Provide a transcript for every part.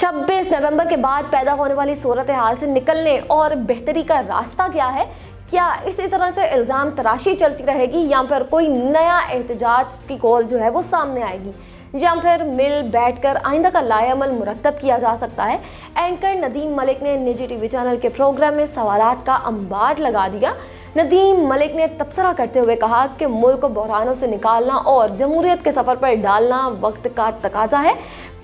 26 नवंबर के बाद पैदा होने वाली सूरत हाल से निकलने और बेहतरी का रास्ता क्या है? क्या इसी तरह से इल्ज़ाम तराशी चलती रहेगी या फिर कोई नया एहतजाज की कॉल जो है वो सामने आएगी, या फिर मिल बैठकर आइंदा का लाएअमल मुरतब किया जा सकता है? एंकर नदीम मलिक ने निजी टीवी चैनल के प्रोग्राम में सवालात का अंबार लगा दिया। नदीम मलिक ने तबसरा करते हुए कहा कि मुल्क को बहरानों से निकालना और जमहूरियत के सफ़र पर डालना वक्त का तकाजा है।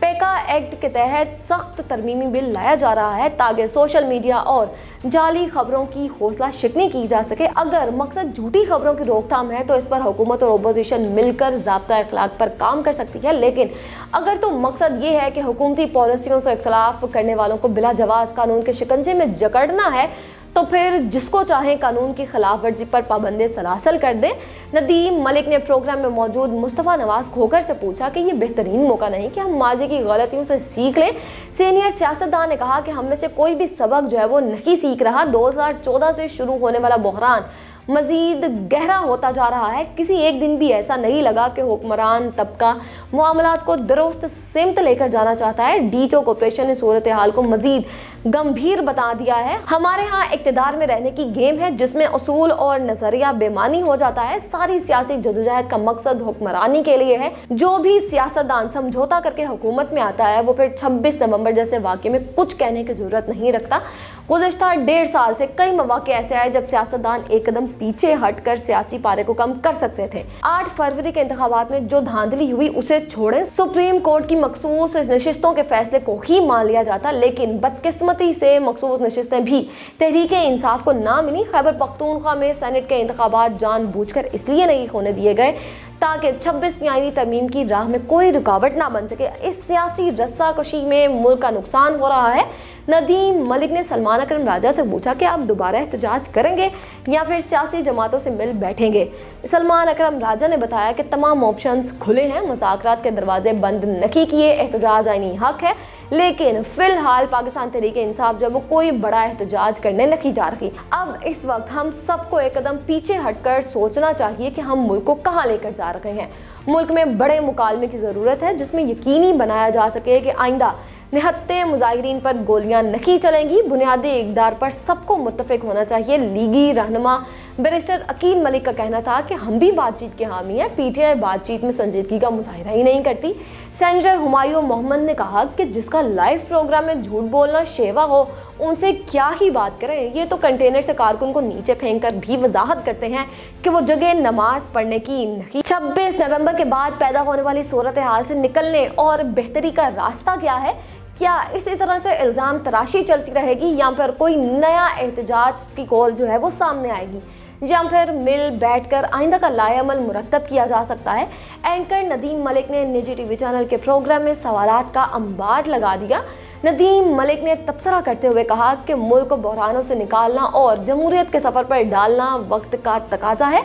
पेका एक्ट के तहत सख्त तरमीमी बिल लाया जा रहा है ताकि सोशल मीडिया और जाली खबरों की हौसला शिकनी की जा सके। अगर मकसद झूठी खबरों की रोकथाम है तो इस पर हुकूमत और अपोजिशन मिलकर ज़ाब्ता अखलाक पर काम कर सकती है, लेकिन अगर तो मकसद ये है कि हुकूमती पॉलिसियों से इख्तलाफ करने वालों को बिला जवाज़ कानून के शिकंजे में जकड़ना है तो फिर जिसको चाहे कानून की खिलाफ वर्जी पर पाबंदी सलासल कर दे। नदीम मलिक ने प्रोग्राम में मौजूद मुस्तफ़ा नवाज खोखर से पूछा कि ये बेहतरीन मौका नहीं कि हम माजी की गलतियों से सीख लें। सीनियर सियासतदान ने कहा कि हम में से कोई भी सबक जो है वो नहीं सीख रहा। 2014 से शुरू होने वाला बहरान मजीद गहरा होता जा रहा है। किसी एक दिन भी ऐसा नहीं लगा कि हुक्मरान तबका मामलात को दुरुस्त सिमत लेकर जाना चाहता है। डीचो कॉर्पोरेशन ने सूरत हाल को मजीद गंभीर बता दिया है। हमारे यहाँ इक़्तिदार में रहने की गेम है जिसमें उसूल और नजरिया बेमानी हो जाता है। सारी सियासी जदोजहद का मकसद हुक्मरानी के लिए है। जो भी सियासतदान समझौता करके हुकूमत में आता है वो फिर 26 नवंबर जैसे वाक़े में कुछ कहने की जरूरत नहीं रखता। गुज़श्ता 1.5 साल से कई मौके ऐसे आए जब सियासतदान एक कदम पीछे हटकर सियासी पारे को कम कर सकते थे। 8 फरवरी के इंतखाबात में जो धांधली हुई उसे छोड़े, सुप्रीम कोर्ट की मखसूस नशिस्तों के फैसले को ही मान लिया जाता, लेकिन बदकिस्मती से मखसूस नशिस्तें भी तहरीके इंसाफ को ना मिली। खैबर पख्तूनख्वा में सेनेट के इंतखाबात जानबूझकर इसलिए नहीं होने दिए गए ताकि 26वीं आईनी तरमीम की राह में कोई रुकावट ना बन सके। इस सियासी रस्साकशी में मुल्क का नुकसान हो रहा है। नदीम मलिक ने सलमान अकरम राजा से पूछा कि आप दोबारा एहतजाज करेंगे या फिर सियासी जमातों से मिल बैठेंगे। सलमान अकरम राजा ने बताया कि तमाम ऑप्शंस खुले हैं, मुज़ाकरात के दरवाजे बंद नहीं किए, एहतजाज आईनी हक है, लेकिन फिलहाल पाकिस्तान तहरीके इंसाफ जब वो कोई बड़ा एहतजाज करने नहीं जा रही। अब इस वक्त हम सबको एक कदम पीछे हटकर सोचना चाहिए कि हम मुल्क को कहाँ लेकर जा रहे हैं। मुल्क में बड़े मुकालमे की ज़रूरत है जिसमें यकीनी बनाया जा सके कि आइंदा निहत्ते मुजाहिरीन पर गोलियां नहीं चलेंगी। बुनियादी इक़दार पर सबको मुत्तफ़िक होना चाहिए। लीगी रहनुमा बैरिस्टर अकील मलिक का कहना था कि हम भी बातचीत के हामी हैं। पीटीआई बातचीत में संजीदगी का मुजाहिरा ही नहीं करती। सेनेटर हुमायूं मोहम्मद ने कहा कि जिसका लाइव प्रोग्राम में झूठ बोलना शेवा हो उनसे क्या ही बात करें। ये तो कंटेनर से कारकुन को नीचे फेंक कर भी वजाहत करते हैं कि वो जगह नमाज पढ़ने की नहीं। 26 नवंबर के बाद पैदा होने वाली सूरत हाल से निकलने और बेहतरी का रास्ता क्या है? क्या इसी तरह से इल्ज़ाम तराशी चलती रहेगी या फिर कोई नया एहतजाज की कॉल जो है वो सामने आएगी, या फिर मिल बैठकर आइंदा का लाएअमल मुरतब किया जा सकता है? एंकर नदीम मलिक ने निजी टीवी चैनल के प्रोग्राम में सवालात का अंबार लगा दिया। नदीम मलिक ने तबसरा करते हुए कहा कि मुल्क को बहरानों से निकालना और जमहूरियत के सफ़र पर डालना वक्त का तकाजा है।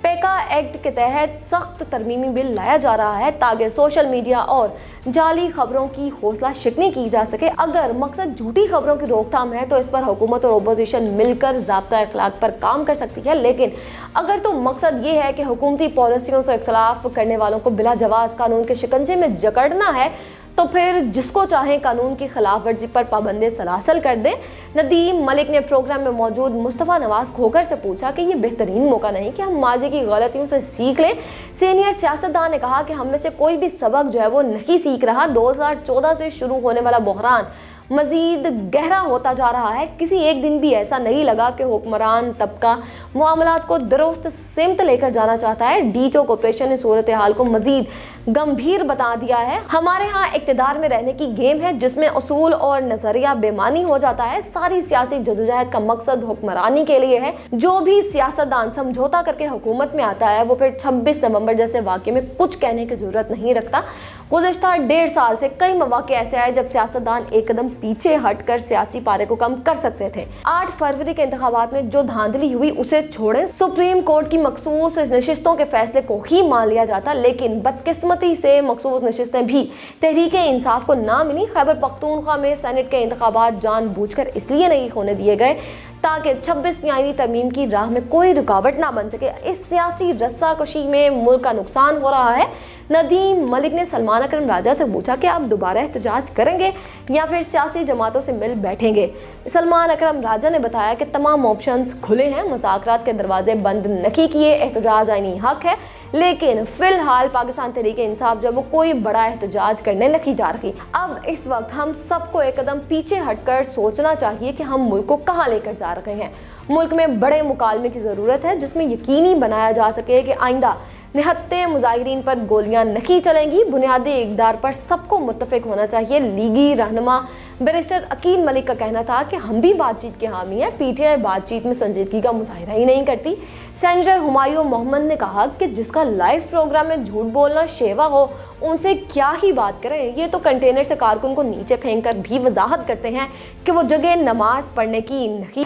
पेका एक्ट के तहत सख्त तरमीमी बिल लाया जा रहा है ताकि सोशल मीडिया और जाली खबरों की हौसला शिकनी की जा सके। अगर मकसद झूठी खबरों की रोकथाम है तो इस पर हुकूमत और अपोजिशन मिलकर ज़ाब्ता अखलाक पर काम कर सकती है, लेकिन अगर तो मकसद ये है कि हुकूमती पॉलिसियों से इख्तलाफ करने वालों को बिला जवाज़ कानून के शिकंजे में जकड़ना है तो फिर जिसको चाहे कानून की खिलाफ वर्जी पर पाबंदी सलासल कर दे। नदीम मलिक ने प्रोग्राम में मौजूद मुस्तफ़ा नवाज खोखर से पूछा कि ये बेहतरीन मौका नहीं कि हम माजी की गलतियों से सीख लें। सीनियर सियासतदान ने कहा कि हम में से कोई भी सबक जो है वो नहीं सीख रहा। 2014 से शुरू होने वाला बहरान मजीद गहरा होता जा रहा है। किसी एक दिन भी ऐसा नहीं लगा कि हुक्मरान तबका मामलात को दुरुस्त सिमत लेकर जाना चाहता है। डीचो कॉर्पोरेशन ने सूरत हाल को मजीद गंभीर बता दिया है। हमारे यहाँ इक़्तिदार में रहने की गेम है जिसमें उसूल और नजरिया बेमानी हो जाता है। सारी सियासी जदोजहद का मकसद हुक्मरानी के लिए है। जो भी सियासतदान समझौता करके हुकूमत में आता है वो फिर 26 नवंबर जैसे वाक़े में कुछ कहने की जरूरत नहीं रखता। गुज़श्ता 1.5 साल से कई मौके ऐसे आए जब सियासतदान एक कदम पीछे हटकर सियासी पारे को कम कर सकते थे। 8 फरवरी के इंतखाबात में जो धांधली हुई उसे छोड़े, सुप्रीम कोर्ट की मखसूस नशिस्तों के फैसले को ही मान लिया जाता, लेकिन बदकिस्मती से मखसूस नशिस्तें भी तहरीके इंसाफ को ना मिली। खैबर पख्तूनख्वा में सेनेट के इंतखाबात जानबूझकर इसलिए नहीं होने दिए गए ताकि 26वीं आईनी तरमीम की राह में कोई रुकावट ना बन सके। इस सियासी रस्साकशी में मुल्क का नुकसान हो रहा है। नदीम मलिक ने सलमान अकरम राजा से पूछा कि आप दोबारा एहतजाज करेंगे या फिर सियासी जमातों से मिल बैठेंगे। सलमान अकरम राजा ने बताया कि तमाम ऑप्शंस खुले हैं, मुज़ाकरात के दरवाजे बंद नहीं किए, एहतजाज आईनी हक है, लेकिन फिलहाल पाकिस्तान तहरीक इंसाफ जो वो कोई बड़ा एहतजाज करने नहीं जा रही। अब इस वक्त हम सबको एक कदम पीछे हटकर सोचना चाहिए कि हम मुल्क को कहाँ लेकर जा रहे हैं। मुल्क में बड़े मुकालमे की ज़रूरत है जिसमें यकीनी बनाया जा सके कि आइंदा निहत्ते मुजाहिरीन पर गोलियां नहीं चलेंगी। बुनियादी इक़दार पर सबको मुत्तफ़िक होना चाहिए। लीगी रहनुमा बैरिस्टर अकील मलिक का कहना था कि हम भी बातचीत के हामी हैं। पीटीआई बातचीत में संजीदगी का मुजाहिरा ही नहीं करती। सेनेटर हुमायूं मोहम्मद ने कहा कि जिसका लाइव प्रोग्राम में झूठ बोलना शेवा हो उनसे क्या ही बात करें। ये तो कंटेनर से कारकुन को नीचे फेंक कर भी वजाहत करते हैं कि वो जगह नमाज पढ़ने की नहीं।